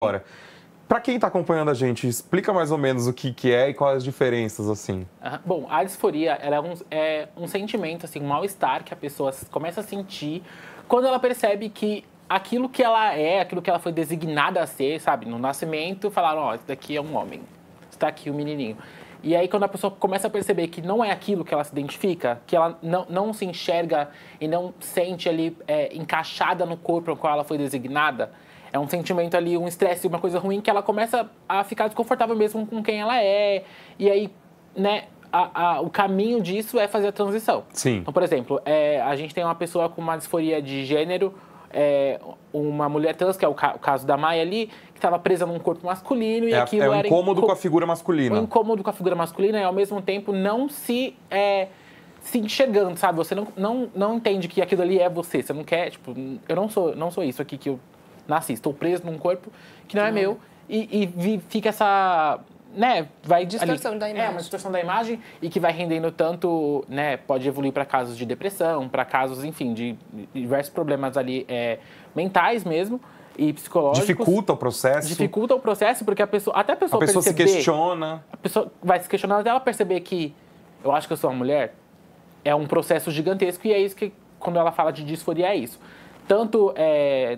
Agora, para quem está acompanhando a gente, explica mais ou menos o que é e quais as diferenças, assim. Bom, a disforia ela é um sentimento, assim, um mal-estar que a pessoa começa a sentir quando ela percebe que aquilo que ela é, aquilo que ela foi designada a ser, sabe? No nascimento, falaram, ó, esse daqui é um homem, está aqui o menininho. E aí, quando a pessoa começa a perceber que não é aquilo que ela se identifica, que ela não se enxerga e não sente ali encaixada no corpo ao qual ela foi designada, é um sentimento ali, um estresse, uma coisa ruim, que ela começa a ficar desconfortável mesmo com quem ela é. E aí, né, o caminho disso é fazer a transição. Sim. Então, por exemplo, a gente tem uma pessoa com uma disforia de gênero, uma mulher trans, que é o caso da Maia ali, que estava presa num corpo masculino e aquilo era... É um incômodo com a figura masculina. Um incômodo com a figura masculina e, ao mesmo tempo, não se enxergando, sabe? Você não entende que aquilo ali é você. Você não quer, tipo, eu não sou isso aqui que eu nasci. Estou preso num corpo que não é meu. E fica essa... né, vai distorção da imagem. Uma distorção da imagem e que vai rendendo tanto, né, pode evoluir para casos de depressão, para casos, enfim, de diversos problemas ali mentais mesmo e psicológicos. Dificulta o processo. Dificulta o processo porque até a pessoa perceber, se questiona. A pessoa vai se questionando até ela perceber que eu acho que eu sou uma mulher. É um processo gigantesco e é isso que, quando ela fala de disforia, é isso. Tanto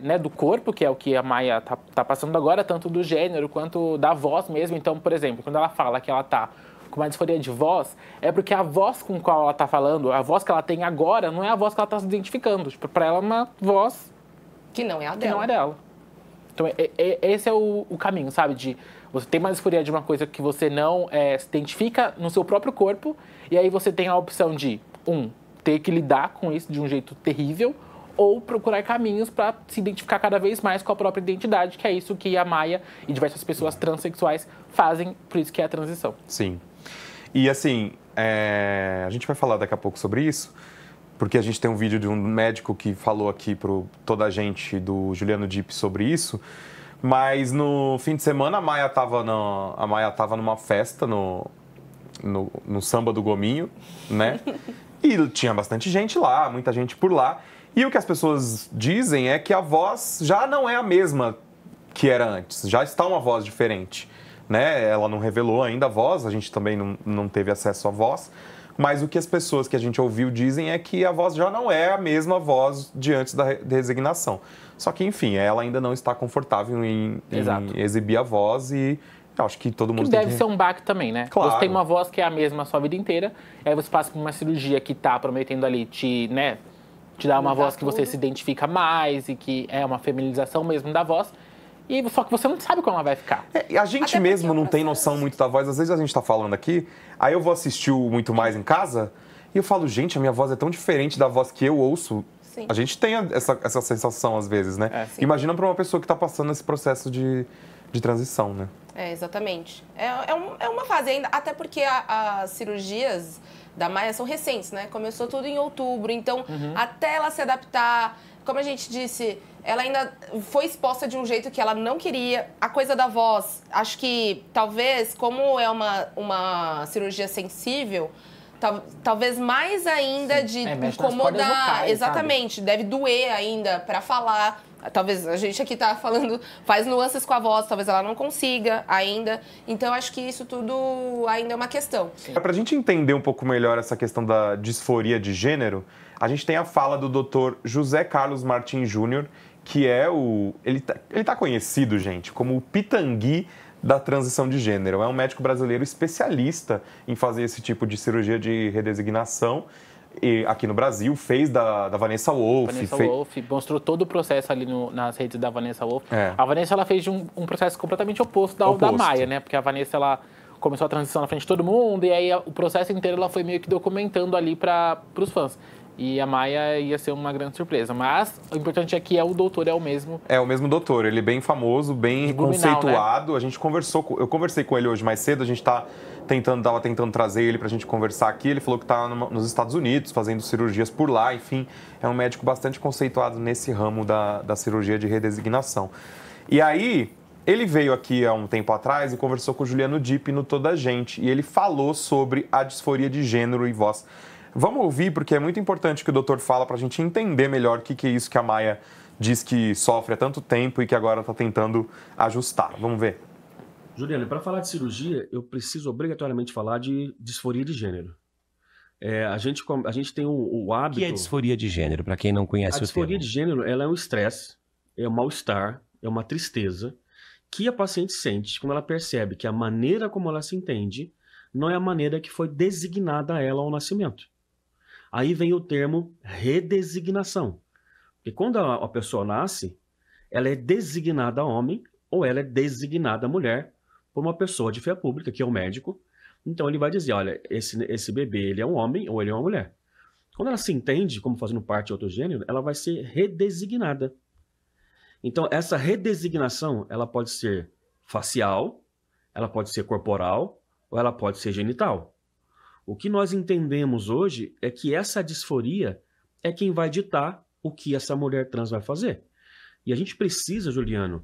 né, do corpo, que é o que a Maia tá passando agora, tanto do gênero quanto da voz mesmo. Então, por exemplo, quando ela fala que ela tá com uma disforia de voz, é porque a voz com qual ela tá falando, a voz que ela tem agora, não é a voz que ela tá se identificando. Tipo, pra ela é uma voz que não é a dela. Que não é dela. Então, esse é o caminho, sabe? De você tem uma disforia de uma coisa que você não se identifica no seu próprio corpo, e aí você tem a opção de, ter que lidar com isso de um jeito terrível, ou procurar caminhos para se identificar cada vez mais com a própria identidade, que é isso que a Maia e diversas pessoas transexuais fazem, por isso que é a transição. Sim. E assim, a gente vai falar daqui a pouco sobre isso, porque a gente tem um vídeo de um médico que falou aqui para toda a gente, do Juliano Dipp, sobre isso, mas no fim de semana a Maia estava numa festa no Samba do Gominho, né? E tinha bastante gente lá, muita gente por lá. E o que as pessoas dizem é que a voz já não é a mesma que era antes, já está uma voz diferente, né? Ela não revelou ainda a voz, a gente também não teve acesso à voz, mas o que as pessoas que a gente ouviu dizem é que a voz já não é a mesma voz de antes da resignação. Só que, enfim, ela ainda não está confortável em exibir a voz e eu acho que todo mundo que deve ser um baque também, né? Claro. Você tem uma voz que é a mesma a sua vida inteira, aí você passa por uma cirurgia que está prometendo ali te dar uma voz que você se identifica mais e que é uma feminização mesmo da voz. E só que você não sabe como ela vai ficar. A gente mesmo não tem noção muito da voz. Às vezes a gente tá falando aqui, aí eu vou assistir o Muito Mais em casa e eu falo, gente, a minha voz é tão diferente da voz que eu ouço. Sim. A gente tem essa sensação às vezes, né? Imagina para uma pessoa que tá passando esse processo de transição, né? Exatamente. É uma fase ainda, até porque as cirurgias da Maia são recentes, né? Começou tudo em outubro, então até ela se adaptar, como a gente disse, ela ainda foi exposta de um jeito que ela não queria. A coisa da voz, acho que talvez, como é uma cirurgia sensível, talvez mais ainda de incomodar. Vocais, exatamente, sabe? Deve doer ainda para falar. Talvez a gente aqui tá falando, faz nuances com a voz, talvez ela não consiga ainda. Então, acho que isso tudo ainda é uma questão. Para a gente entender um pouco melhor essa questão da disforia de gênero, a gente tem a fala do Dr. José Carlos Martins Júnior, que é ele tá conhecido, gente, como o Pitangui da transição de gênero. É um médico brasileiro especialista em fazer esse tipo de cirurgia de redesignação. E aqui no Brasil, fez da Vanessa Wolff. Mostrou todo o processo ali nas redes da Vanessa Wolff. A Vanessa, ela fez um processo completamente oposto da Maia, né? Porque a Vanessa, ela começou a transição na frente de todo mundo e aí o processo inteiro ela foi meio que documentando ali para os fãs. E a Maia ia ser uma grande surpresa. Mas o importante é que o doutor é o mesmo. É o mesmo doutor. Ele é bem famoso, bem conceituado. Né? A gente eu conversei com ele hoje mais cedo. A gente tava tentando trazer ele pra gente conversar aqui. Ele falou que tá nos Estados Unidos, fazendo cirurgias por lá. Enfim, é um médico bastante conceituado nesse ramo da cirurgia de redesignação. E aí, ele veio aqui há um tempo atrás e conversou com o Juliano Dipp no Toda a Gente. E ele falou sobre a disforia de gênero e voz. Vamos ouvir, porque é muito importante que o doutor fala para a gente entender melhor o que é isso que a Maia diz que sofre há tanto tempo e que agora está tentando ajustar. Vamos ver. Juliana, para falar de cirurgia, eu preciso obrigatoriamente falar de disforia de gênero. A gente tem o hábito... O que é disforia de gênero, para quem não conhece o termo? A disforia de gênero, ela é um estresse, é um mal-estar, é uma tristeza que a paciente sente quando ela percebe que a maneira como ela se entende não é a maneira que foi designada a ela ao nascimento. Aí vem o termo redesignação. Porque quando a pessoa nasce, ela é designada homem ou ela é designada mulher por uma pessoa de fé pública, que é o médico. Então ele vai dizer, olha, esse bebê ele é um homem ou ele é uma mulher. Quando ela se entende como fazendo parte de outro gênero, ela vai ser redesignada. Então essa redesignação, ela pode ser facial, ela pode ser corporal ou ela pode ser genital. O que nós entendemos hoje é que essa disforia é quem vai ditar o que essa mulher trans vai fazer. E a gente precisa, Juliano,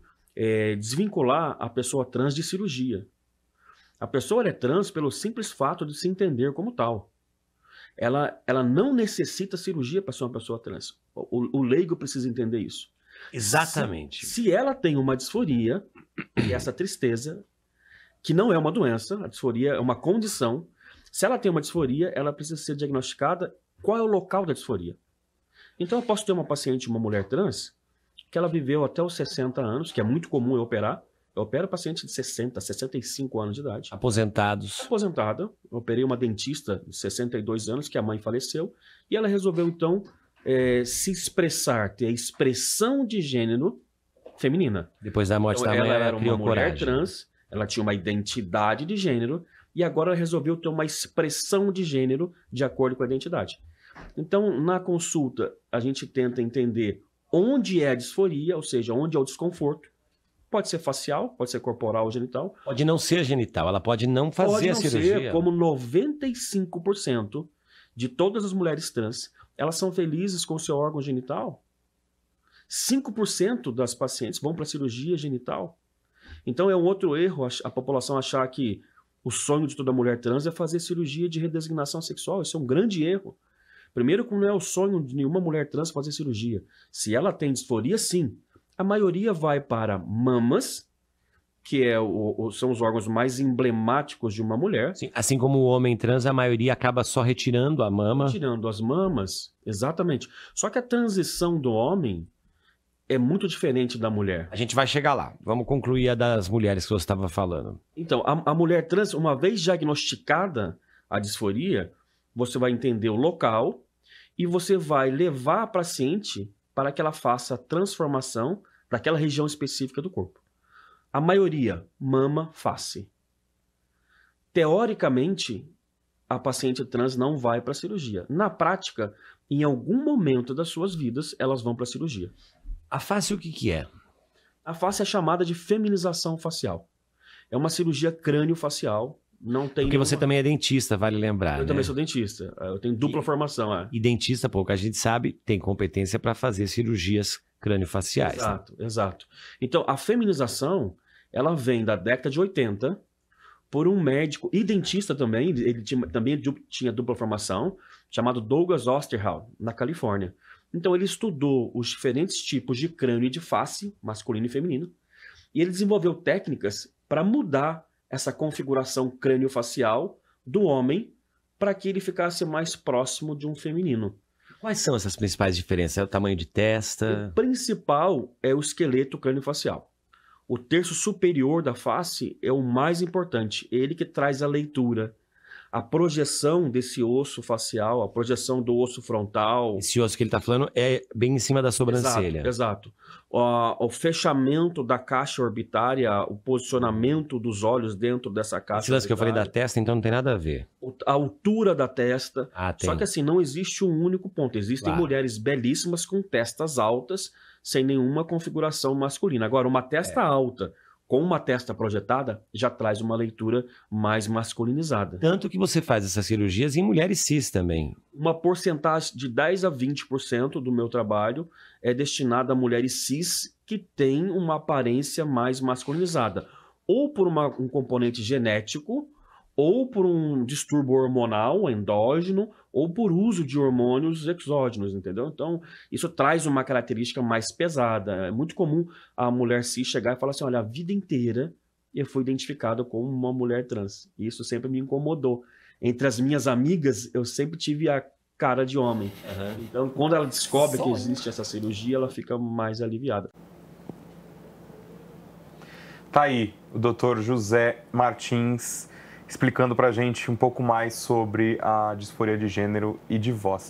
desvincular a pessoa trans de cirurgia. A pessoa ela é trans pelo simples fato de se entender como tal. Ela não necessita cirurgia para ser uma pessoa trans. O leigo precisa entender isso. Exatamente. Se ela tem uma disforia, e essa tristeza, que não é uma doença, a disforia é uma condição. Se ela tem uma disforia, ela precisa ser diagnosticada. Qual é o local da disforia? Então eu posso ter uma paciente, uma mulher trans, que ela viveu até os 60 anos, que é muito comum eu operar. Eu opero paciente de 60, 65 anos de idade. Aposentados. Aposentada. Eu operei uma dentista de 62 anos, que a mãe faleceu, e ela resolveu, então, se expressar, ter a expressão de gênero feminina. Depois da morte então, da mãe, ela era criou uma mulher coragem. trans, ela tinha uma identidade de gênero, e agora ela resolveu ter uma expressão de gênero de acordo com a identidade. Então, na consulta, a gente tenta entender onde é a disforia, ou seja, onde é o desconforto. Pode ser facial, pode ser corporal ou genital. Pode não ser genital, ela pode não fazer pode não a cirurgia. Ser, como 95% de todas as mulheres trans, elas são felizes com o seu órgão genital. 5% das pacientes vão para a cirurgia genital. Então é um outro erro a população achar que o sonho de toda mulher trans é fazer cirurgia de redesignação sexual. Isso é um grande erro. Primeiro, que não é o sonho de nenhuma mulher trans fazer cirurgia. Se ela tem disforia, sim. A maioria vai para mamas, que são os órgãos mais emblemáticos de uma mulher. Sim, assim como o homem trans, a maioria acaba só retirando a mama. Retirando as mamas, exatamente. Só que a transição do homem é muito diferente da mulher. A gente vai chegar lá. Vamos concluir a das mulheres que você estava falando. Então, a mulher trans, uma vez diagnosticada a disforia, você vai entender o local e você vai levar a paciente para que ela faça a transformação para aquela região específica do corpo. A maioria, mama, face. Teoricamente, a paciente trans não vai para a cirurgia. Na prática, em algum momento das suas vidas, elas vão para a cirurgia. A face o que é? A face é chamada de feminização facial. É uma cirurgia crânio-facial. Não tem Porque você também é dentista, vale lembrar. Eu também sou dentista. Eu tenho dupla formação. E dentista, pouco a gente sabe, tem competência para fazer cirurgias crâniofaciais. Exato, né? Exato. Então, a feminização, ela vem da década de 80 por um médico e dentista também, ele tinha dupla formação, chamado Douglas Osterhal, na Califórnia. Então, ele estudou os diferentes tipos de crânio e de face, masculino e feminino, e ele desenvolveu técnicas para mudar essa configuração crânio-facial do homem para que ele ficasse mais próximo de um feminino. Quais são essas principais diferenças? É o tamanho de testa? O principal é o esqueleto crânio-facial. O terço superior da face é o mais importante. Ele que traz a leitura, a projeção desse osso facial, a projeção do osso frontal. Esse osso que ele está falando é bem em cima da sobrancelha. Exato. O fechamento da caixa orbitária, o posicionamento dos olhos dentro dessa caixa Esse lance que eu falei da testa, então não tem nada a ver. A altura da testa. Tem. Só que assim, não existe um único ponto. Existem mulheres belíssimas com testas altas, sem nenhuma configuração masculina. Agora, uma testa alta com uma testa projetada, já traz uma leitura mais masculinizada. Tanto que você faz essas cirurgias em mulheres cis também. Uma porcentagem de 10 a 20% do meu trabalho é destinada a mulheres cis que têm uma aparência mais masculinizada. Ou por um componente genético, ou por um distúrbio hormonal endógeno, ou por uso de hormônios exógenos, entendeu? Então, isso traz uma característica mais pesada. É muito comum a mulher cis chegar e falar assim, olha, a vida inteira eu fui identificada como uma mulher trans. E isso sempre me incomodou. Entre as minhas amigas, eu sempre tive a cara de homem. Então, quando ela descobre que existe essa cirurgia, ela fica mais aliviada. Tá aí o Dr. José Martins explicando pra gente um pouco mais sobre a disforia de gênero e de voz.